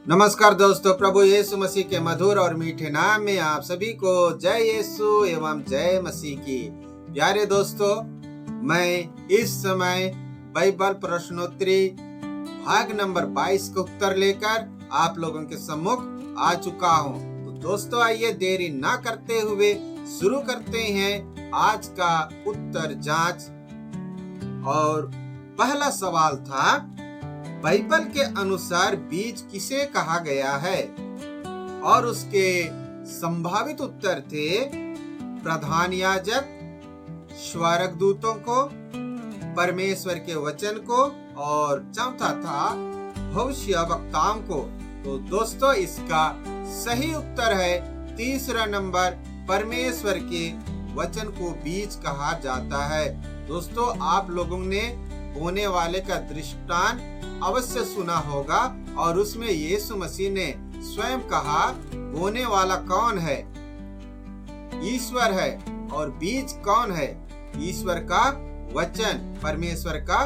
नमस्कार दोस्तों, प्रभु यीशु मसीह के मधुर और मीठे नाम में आप सभी को जय यीशु एवं जय मसीह की। प्यारे दोस्तों, मैं इस समय बाइबल प्रश्नोत्तरी भाग नंबर 22 का उत्तर लेकर आप लोगों के सम्मुख आ चुका हूं। तो दोस्तों, आइए देरी ना करते हुए शुरू करते हैं आज का उत्तर जांच। और पहला सवाल था, बाइबल के अनुसार बीज किसे कहा गया है? और उसके संभावित उत्तर थे प्रधान याजक, स्वर्गदूतों को, परमेश्वर के वचन को, और चौथा था भविष्यवक्ताओं को। तो दोस्तों, इसका सही उत्तर है तीसरा नंबर, परमेश्वर के वचन को बीज कहा जाता है। दोस्तों, आप लोगों ने बोने वाले का दृष्टांत अवश्य सुना होगा, और उसमें यीशु मसीह ने स्वयं कहा, बोने वाला कौन है? ईश्वर है। और बीज कौन है? ईश्वर का वचन, परमेश्वर का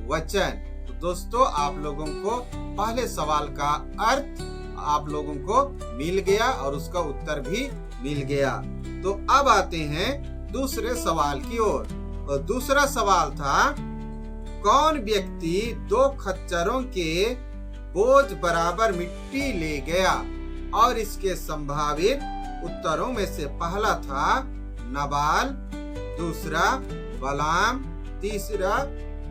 वचन। तो दोस्तों, आप लोगों को पहले सवाल का अर्थ आप लोगों को मिल गया और उसका उत्तर भी मिल गया। तो अब आते हैं दूसरे सवाल की ओर। और दूसरा सवाल था, कौन व्यक्ति 2 खच्चरों के बोझ बराबर मिट्टी ले गया? और इसके संभावित उत्तरों में से पहला था नबाल, दूसरा बलाम, तीसरा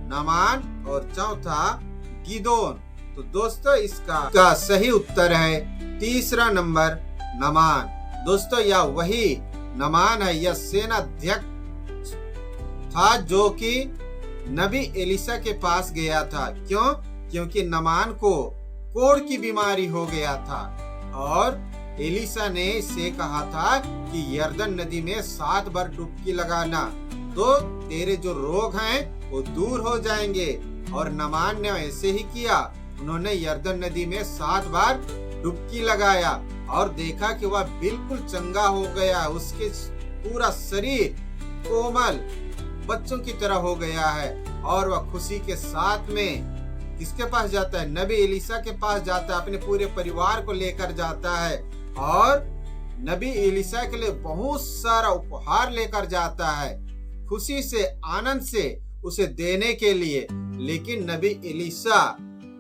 नमान और चौथा गिदोन। तो दोस्तों, इसका सही उत्तर है तीसरा नंबर, नमान। दोस्तों, यह वही नमान है, यह सेनाध्यक्ष था जो कि नबी एलिशा के पास गया था। क्यों? क्योंकि नमान को कोढ़ की बीमारी हो गया था, और एलिशा ने इससे कहा था कि यरदन नदी में 7 बार डुबकी लगाना, तो तेरे जो रोग हैं वो दूर हो जाएंगे। और नमान ने ऐसे ही किया। उन्होंने यरदन नदी में 7 बार डुबकी लगाया और देखा कि वह बिल्कुल चंगा हो गया। उसके पूरा शरीर कोमल बच्चों की तरह हो गया है, और वह खुशी के साथ में किसके पास जाता है? नबी एलिशा के पास जाता है, अपने पूरे परिवार को लेकर जाता है, और नबी एलिशा के लिए बहुत सारा उपहार लेकर जाता है, खुशी से, आनंद से उसे देने के लिए। लेकिन नबी एलिशा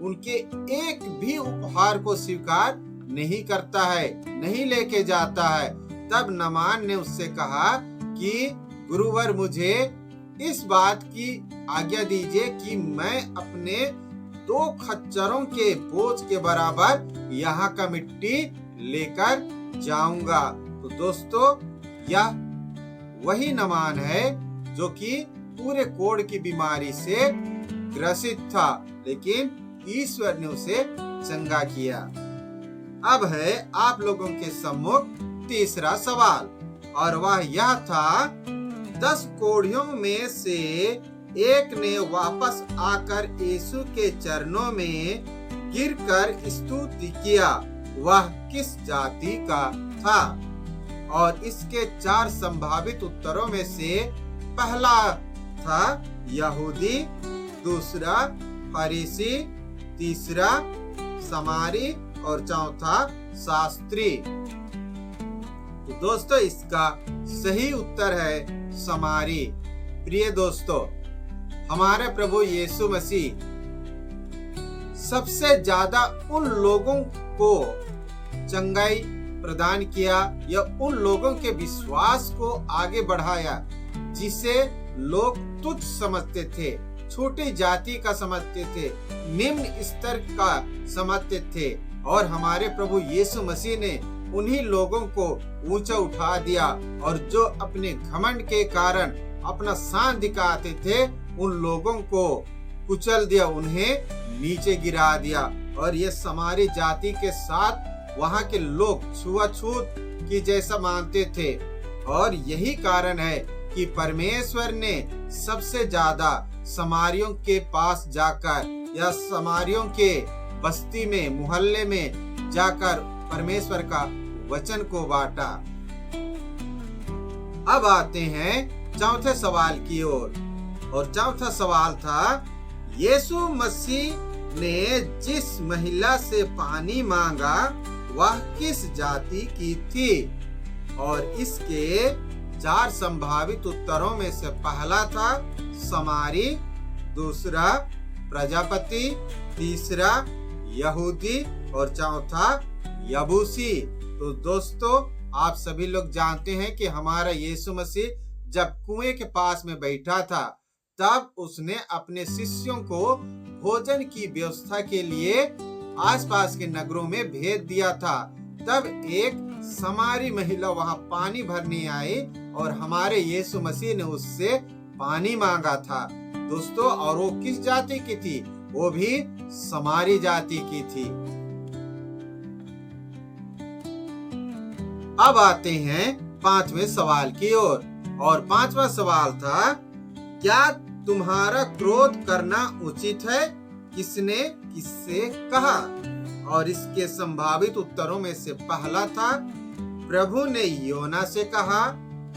उनके एक भी उपहार को स्वीकार नहीं करता है, नहीं लेके जाता है। तब नमान ने उससे कहा कि गुरुवर, मुझे इस बात की आज्ञा दीजिए कि मैं अपने 2 खच्चरों के बोझ के बराबर यहाँ का मिट्टी लेकर जाऊंगा। तो दोस्तों, यह वही नमान है जो कि पूरे कोढ़ की बीमारी से ग्रसित था, लेकिन ईश्वर ने उसे चंगा किया। अब है आप लोगों के सम्मुख तीसरा सवाल, और वह यह था, 10 कोढ़ियों में से एक ने वापस आकर यीशु के चरणों में गिरकर स्तुति किया। वह किस जाति का था? और इसके 4 संभावित उत्तरों में से पहला था यहूदी, दूसरा फरीसी, तीसरा समारी और चौथा शास्त्री। तो दोस्तों, इसका सही उत्तर है समारी। प्रिय दोस्तों, हमारे प्रभु यीशु मसीह सबसे ज्यादा उन लोगों को चंगाई प्रदान किया, या उन लोगों के विश्वास को आगे बढ़ाया जिसे लोग तुच्छ समझते थे, छोटी जाति का समझते थे, निम्न स्तर का समझते थे। और हमारे प्रभु यीशु मसीह ने उन्हीं लोगों को ऊंचा उठा दिया, और जो अपने घमंड के कारण अपना शान दिखाते थे, उन लोगों को कुचल दिया, उन्हें नीचे गिरा दिया। और ये समारी जाति के साथ वहाँ के लोग छुआछूत की जैसा मानते थे। और यही कारण है कि परमेश्वर ने सबसे ज्यादा समारियों के पास जाकर, या समारियों के बस्ती में, मोहल्ले में जाकर परमेश्वर का वचन को बांटा। अब आते हैं चौथे सवाल की ओर। और चौथा सवाल था, यीशु मसीह ने जिस महिला से पानी मांगा वह किस जाति की थी? और इसके 4 संभावित उत्तरों में से पहला था समारी, दूसरा प्रजापति, तीसरा यहूदी और चौथा यबूसी। तो दोस्तों, आप सभी लोग जानते हैं कि हमारा यीशु मसीह जब कुएं के पास में बैठा था, तब उसने अपने शिष्यों को भोजन की व्यवस्था के लिए आसपास के नगरों में भेज दिया था। तब एक समारी महिला वहां पानी भरने आई और हमारे यीशु मसीह ने उससे पानी मांगा था दोस्तों। और वो किस जाति की थी? वो भी समारी जाति की थी। अब आते हैं 5वें सवाल की ओर। और 5वां सवाल था, क्या तुम्हारा क्रोध करना उचित है? किसने किससे कहा? और इसके संभावित उत्तरों में से पहला था प्रभु ने योना से कहा,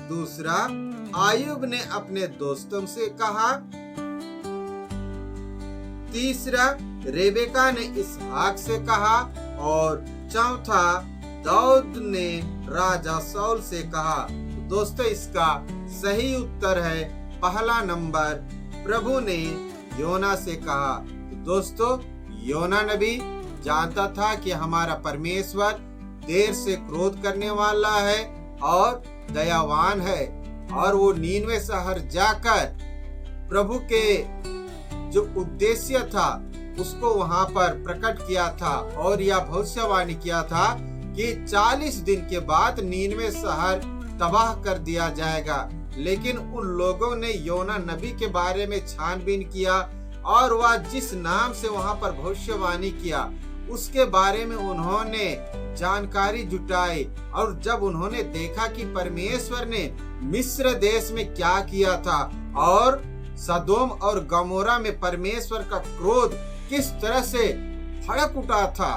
दूसरा आयुब ने अपने दोस्तों से कहा, तीसरा रेबेका ने इसहाक से कहा और चौथा दाऊद ने राजा शाऊल से कहा। दोस्तों, इसका सही उत्तर है पहला नंबर, प्रभु ने योना से कहा। दोस्तों, योना नबी जानता था कि हमारा परमेश्वर देर से क्रोध करने वाला है और दयावान है, और वो नीनवे शहर जाकर प्रभु के जो उद्देश्य था उसको वहां पर प्रकट किया था और यह भविष्यवाणी किया था कि 40 दिन के बाद नीनवे शहर तबाह कर दिया जाएगा। लेकिन उन लोगों ने योना नबी के बारे में छानबीन किया और वह जिस नाम से वहां पर भविष्यवाणी किया उसके बारे में उन्होंने जानकारी जुटाई। और जब उन्होंने देखा कि परमेश्वर ने मिस्र देश में क्या किया था और सदोम और गमोरा में परमेश्वर का क्रोध किस तरह से भड़क उठा था,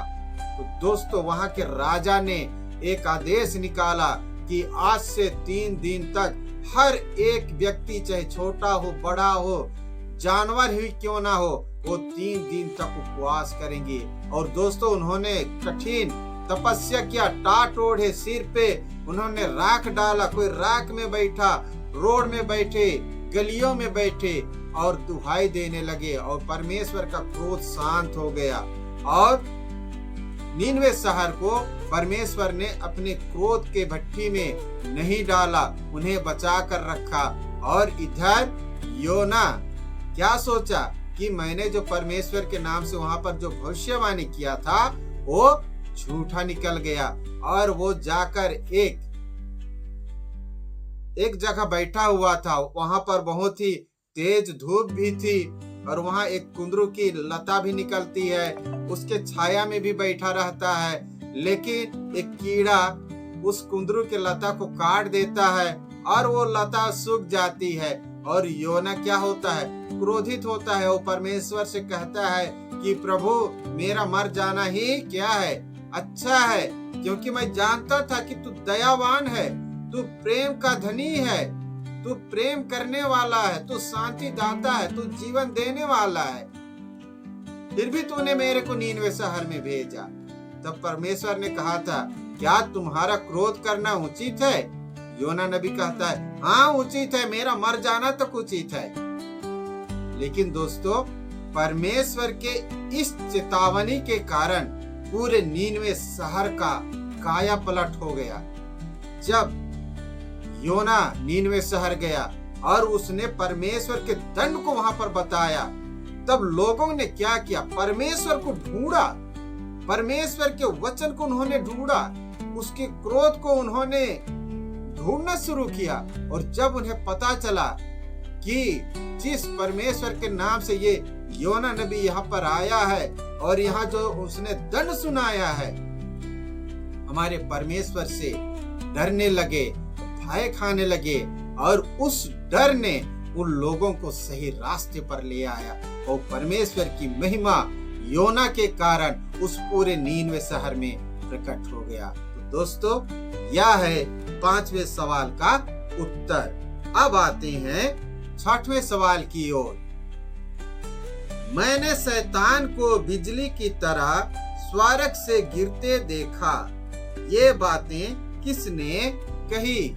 तो दोस्तों वहां के राजा ने एक आदेश निकाला कि आज से 3 दिन तक हर एक व्यक्ति, चाहे छोटा हो बड़ा हो, जानवर ही क्यों ना हो, वो 3 दिन तक उपवास करेंगे। और दोस्तों, उन्होंने कठिन तपस्या किया, टाट ओढ़े सिर पे उन्होंने राख डाला, कोई राख में बैठा, रोड में बैठे, गलियों में बैठे और दुहाई देने लगे और परमेश्वर का क्रोध शांत हो गया। और नीनवे शहर को परमेश्वर ने अपने क्रोध के भट्टी में नहीं डाला, उन्हें बचा कर रखा। और इधर योना क्या सोचा कि मैंने जो परमेश्वर के नाम से वहां पर जो भविष्यवाणी किया था वो झूठा निकल गया, और वो जाकर एक जगह बैठा हुआ था। वहां पर बहुत ही तेज धूप भी थी और वहां एक कुंदरू की लता भी निकलती है, उसके छाया में भी बैठा रहता है। लेकिन एक कीड़ा उस कुंदरू के लता को काट देता है और वो लता सूख जाती है। और योना क्या होता है? क्रोधित होता है। वो परमेश्वर से कहता है कि प्रभु, मेरा मर जाना ही क्या है, अच्छा है, क्योंकि मैं जानता था कि तू दयावान है, तू प्रेम का धनी है, तू प्रेम करने वाला है, तू शांति दाता है, तू जीवन देने वाला है, फिर भी तूने मेरे को नीनवे शहर में भेजा। तब परमेश्वर ने कहा था, क्या तुम्हारा क्रोध करना उचित है? योना नबी कहता है, हाँ उचित है, मेरा मर जाना तो उचित है। लेकिन दोस्तों, परमेश्वर के इस चेतावनी के कारण पूरे नीनवे शहर का काया पलट हो गया। जब योना नीनवे शहर गया और उसने परमेश्वर के दंड को वहां पर बताया, तब लोगों ने क्या किया? परमेश्वर को ढूंढा, परमेश्वर के वचन को उन्होंने ढूंढा, उसके क्रोध को उन्होंने ढूंढना शुरू किया। और जब उन्हें पता चला कि जिस परमेश्वर के नाम से ये योना नबी यहाँ पर आया है और यहाँ जो उसने दंड सुनाया है, हमारे परमेश्वर से डरने लगे, भय खाने लगे। और उस डर ने उन लोगों को सही रास्ते पर ले आया और परमेश्वर की महिमा योना के कारण उस पूरे नीनवे शहर में प्रकट हो गया। तो दोस्तों, यह है 5वें सवाल का उत्तर। अब आते हैं 6वें सवाल की ओर। मैंने शैतान को बिजली की तरह स्वर्ग से गिरते देखा। ये बातें किसने कही?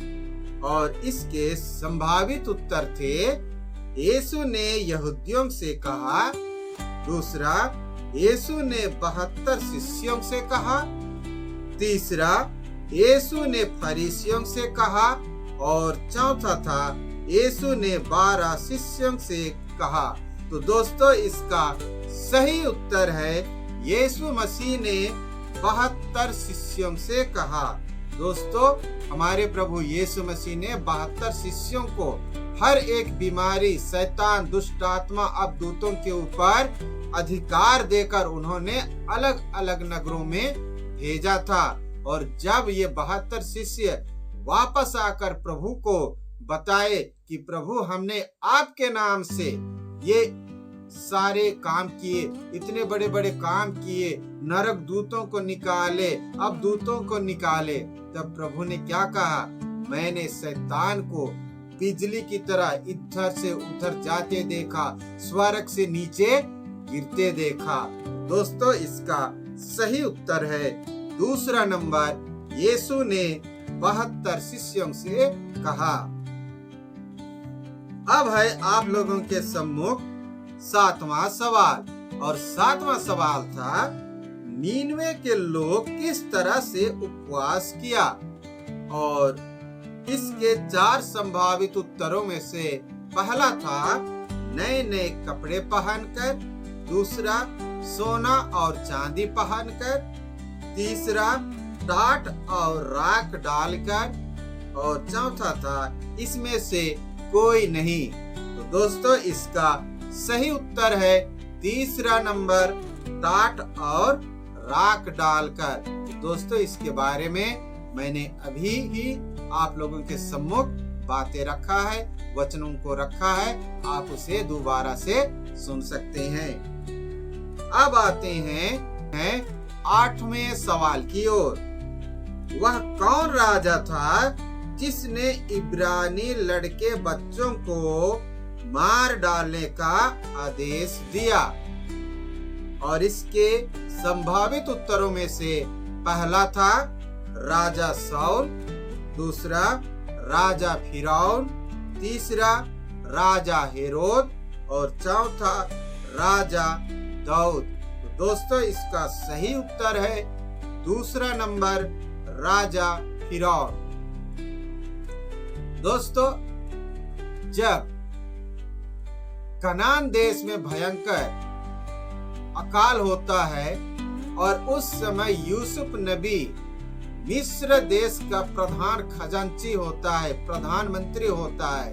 और इसके संभावित उत्तर थे, यीशु ने यहूदियों से कहा। दूसरा, यीशु ने 72 शिष्यों से कहा। तीसरा, यीशु ने फरीसियों से कहा। और चौथा था, यीशु ने 12 शिष्यों से कहा। तो दोस्तों, इसका सही उत्तर है, यीशु मसीह ने 72 शिष्यों से कहा। दोस्तों, हमारे प्रभु यीशु मसीह ने 72 शिष्यों को हर एक बीमारी, शैतान, दुष्ट आत्मा, अवदूतों के ऊपर अधिकार देकर उन्होंने अलग अलग नगरों में भेजा था। और जब ये 72 शिष्य वापस आकर प्रभु को बताए कि प्रभु, हमने आपके नाम से ये सारे काम किए, इतने बड़े बड़े काम किए, नरक दूतों को निकाले, अवदूतों को निकाले, तब प्रभु ने क्या कहा? मैंने शैतान को बिजली की तरह इधर से उधर जाते देखा, स्वर्ग से नीचे गिरते देखा। दोस्तों, इसका सही उत्तर है दूसरा नंबर, यीशु ने 72 शिष्यों से कहा। अब है आप लोगों के सम्मुख 7वां सवाल। और 7वां सवाल था, नीनवे के लोग किस तरह से उपवास किया? और इसके 4 संभावित उत्तरों में से पहला था, नए नए कपड़े पहनकर। दूसरा, सोना और चांदी पहनकर। तीसरा, टाट और राख डालकर। और चौथा था, इसमें से कोई नहीं। तो दोस्तों, इसका सही उत्तर है तीसरा नंबर, टाट और राख डालकर। दोस्तों, इसके बारे में मैंने अभी ही आप लोगों के सम्मुख बातें रखा है, वचनों को रखा है, आप उसे दोबारा से सुन सकते हैं। अब आते हैं 8वें सवाल की ओर। वह कौन राजा था जिसने इब्रानी लड़के बच्चों को मार डालने का आदेश दिया? और इसके संभावित उत्तरों में से पहला था राजा साउल। दूसरा, राजा फिरौन। तीसरा, राजा हेरोद। और चौथा, राजा दाऊद। तो दोस्तों, इसका सही उत्तर है दूसरा नंबर, राजा फिरौन। दोस्तों, जब कनान देश में भयंकर अकाल होता है और उस समय यूसुफ नबी मिस्र देश का प्रधान खजांची होता है, प्रधानमंत्री होता है,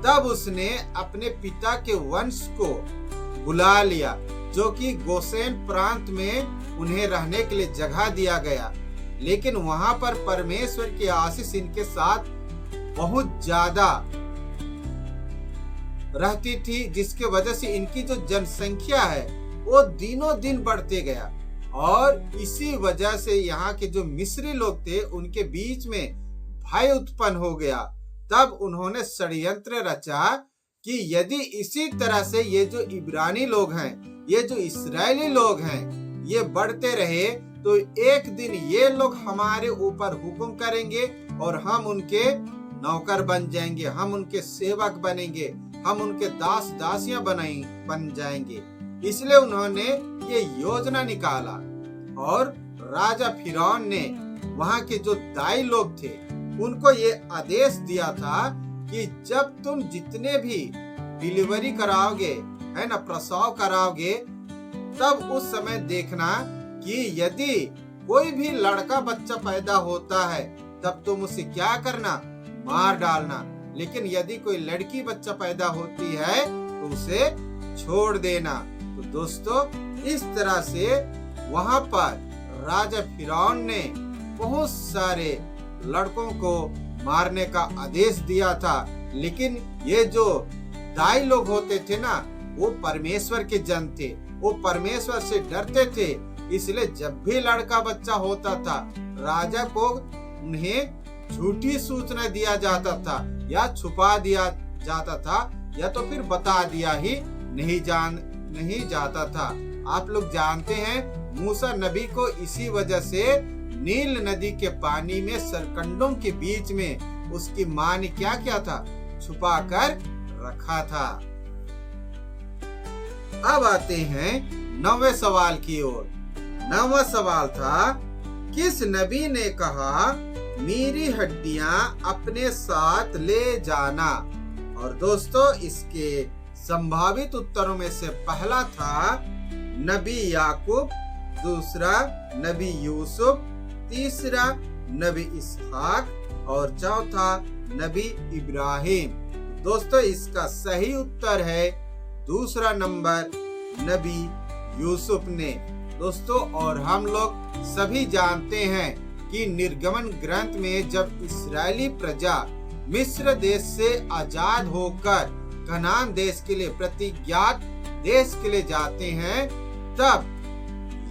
तब उसने अपने पिता के वंश को बुला लिया, जो कि गोसेन प्रांत में उन्हें रहने के लिए जगह दिया गया। लेकिन वहां पर परमेश्वर की आशीष इनके साथ बहुत ज्यादा रहती थी, जिसके वजह से इनकी जो जनसंख्या है वो दिनों दिन बढ़ते गया। और इसी वजह से यहाँ के जो मिस्री लोग थे उनके बीच में भय उत्पन्न हो गया। तब उन्होंने षड्यंत्र रचा कि यदि इसी तरह से ये जो इब्रानी लोग हैं, ये जो इस्राएली लोग हैं, ये बढ़ते रहे तो एक दिन ये लोग हमारे ऊपर हुक्म करेंगे और हम उनके नौकर बन जाएंगे, हम उनके सेवक बनेंगे, हम उनके दास दासियां बन जाएंगे। इसलिए उन्होंने ये योजना निकाला और राजा फिरौन ने वहां के जो दाई लोग थे उनको ये आदेश दिया था कि जब तुम जितने भी डिलीवरी कराओगे, है ना, प्रसव कराओगे, तब उस समय देखना कि यदि कोई भी लड़का बच्चा पैदा होता है तब तुम उसे क्या करना, मार डालना। लेकिन यदि कोई लड़की बच्चा पैदा होती है तो उसे छोड़ देना। तो दोस्तों, इस तरह से वहां पर राजा फिरौन ने बहुत सारे लड़कों को मारने का आदेश दिया था। लेकिन ये जो दाई लोग होते थे ना, वो परमेश्वर के जन थे, वो परमेश्वर से डरते थे। इसलिए जब भी लड़का बच्चा होता था, राजा को उन्हें झूठी सूचना दिया जाता था या छुपा दिया जाता था, या तो फिर बता दिया ही नहीं जाता था। आप लोग जानते हैं मूसा नबी को इसी वजह से नील नदी के पानी में सरकंडों के बीच में उसकी माँ ने क्या किया था, छुपा कर रखा था। अब आते हैं 9वें सवाल की ओर। 9वां सवाल था, किस नबी ने कहा मेरी हड्डियां अपने साथ ले जाना? और दोस्तों इसके संभावित उत्तरों में से पहला था नबी याकूब, दूसरा नबी यूसुफ, तीसरा नबी इसहाक और चौथा नबी इब्राहिम। दोस्तों इसका सही उत्तर है दूसरा नंबर, नबी यूसुफ ने। दोस्तों और हम लोग सभी जानते हैं कि निर्गमन ग्रंथ में जब इस्राएली प्रजा मिस्र देश से आजाद होकर कनान देश के लिए, प्रतिज्ञात देश के लिए जाते हैं, तब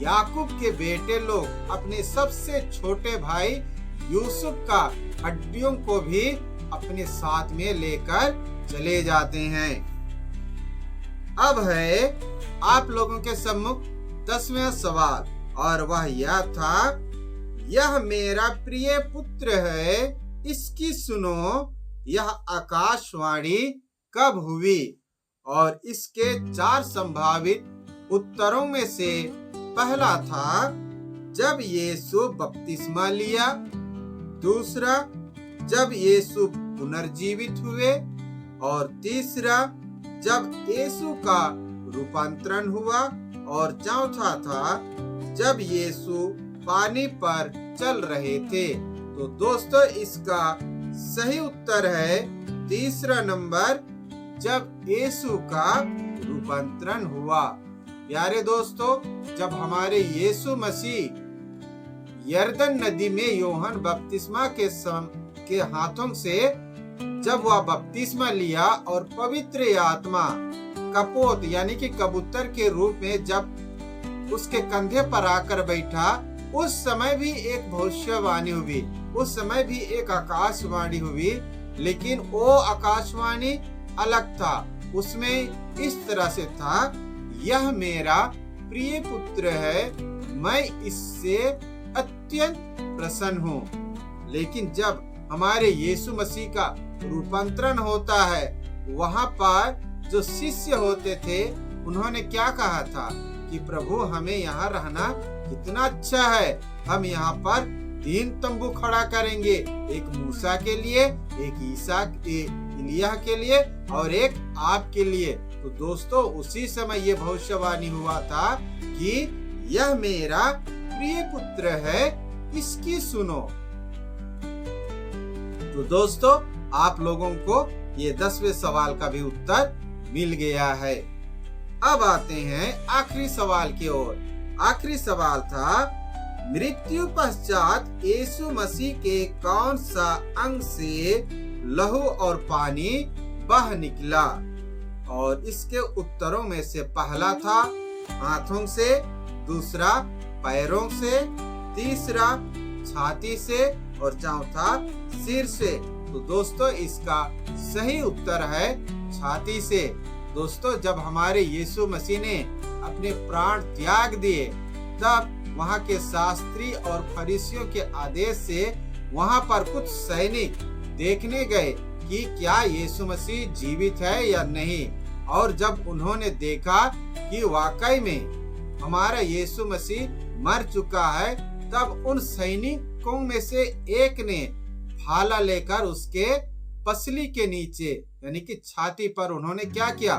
याकूब के बेटे लोग अपने सबसे छोटे भाई यूसुफ का हड्डियों को भी अपने साथ में लेकर चले जाते हैं। अब है आप लोगों के सम्मुख 10वां सवाल और वह यह था, यह मेरा प्रिय पुत्र है, इसकी सुनो, यह आकाशवाणी कब हुई? और इसके 4 संभावित उत्तरों में से पहला था जब यीशु बपतिस्मा लिया, दूसरा जब यीशु पुनर्जीवित हुए और तीसरा जब यीशु का रूपांतरण हुआ और चौथा था जब यीशु पानी पर चल रहे थे। तो दोस्तों इसका सही उत्तर है तीसरा नंबर, जब यीशु का रूपांतरण हुआ। प्यारे दोस्तों, जब हमारे यीशु मसीह यरदन नदी में यूहन्ना बपतिस्मा के हाथों से जब वह बपतिस्मा लिया और पवित्र आत्मा कपोत यानी कि कबूतर के रूप में जब उसके कंधे पर आकर बैठा, उस समय भी एक भविष्यवाणी हुई, उस समय भी एक आकाशवाणी हुई, लेकिन वो आकाशवाणी अलग था। उसमें इस तरह से था, यह मेरा प्रिय पुत्र है, मैं इससे अत्यंत प्रसन्न हूँ। लेकिन जब हमारे यीशु मसीह का रूपांतरण होता है, वहाँ पर जो शिष्य होते थे उन्होंने क्या कहा था कि प्रभु हमें यहाँ रहना कितना अच्छा है, हम यहाँ पर 3 तंबू खड़ा करेंगे, एक मूसा के लिए, एक इलिय्याह के लिए और एक आपके लिए। तो दोस्तों उसी समय ये भविष्यवाणी हुआ था कि यह मेरा प्रिय पुत्र है, इसकी सुनो। तो दोस्तों आप लोगों को ये 10वें सवाल का भी उत्तर मिल गया है। अब आते हैं आखिरी सवाल की ओर। आखिरी सवाल था, मृत्यु पश्चात यीशु मसीह के कौन सा अंग से लहू और पानी बह निकला? और इसके उत्तरों में से पहला था हाथों से, दूसरा पैरों से, तीसरा छाती से और चौथा सिर से। तो दोस्तों इसका सही उत्तर है छाती से। दोस्तों जब हमारे यीशु मसीह ने अपने प्राण त्याग दिए, तब वहाँ के शास्त्री और फरीसियों के आदेश से वहाँ पर कुछ सैनिक देखने गए कि क्या यीशु मसीह जीवित है या नहीं। और जब उन्होंने देखा कि वाकई में हमारा यीशु मसीह मर चुका है, तब उन सैनिकों में से एक ने भाला लेकर उसके पसली के नीचे यानी कि छाती पर उन्होंने क्या किया,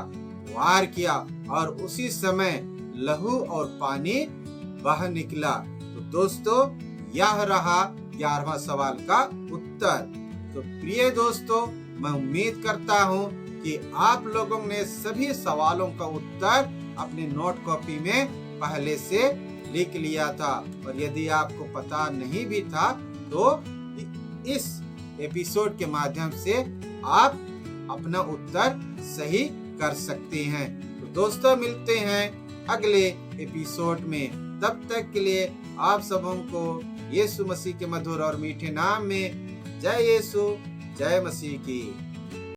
वार किया और उसी समय लहू और पानी बह निकला। तो दोस्तों यह रहा 11वां सवाल का उत्तर। तो प्रिय दोस्तों, मैं उम्मीद करता हूँ कि आप लोगों ने सभी सवालों का उत्तर अपने नोट कॉपी में पहले से लिख लिया था, और यदि आपको पता नहीं भी था तो इस एपिसोड के माध्यम से आप अपना उत्तर सही कर सकते हैं। तो दोस्तों मिलते हैं अगले एपिसोड में, तब तक के लिए आप सबों को यीशु मसीह के मधुर और मीठे नाम में जय यीशु, जय मसीह की।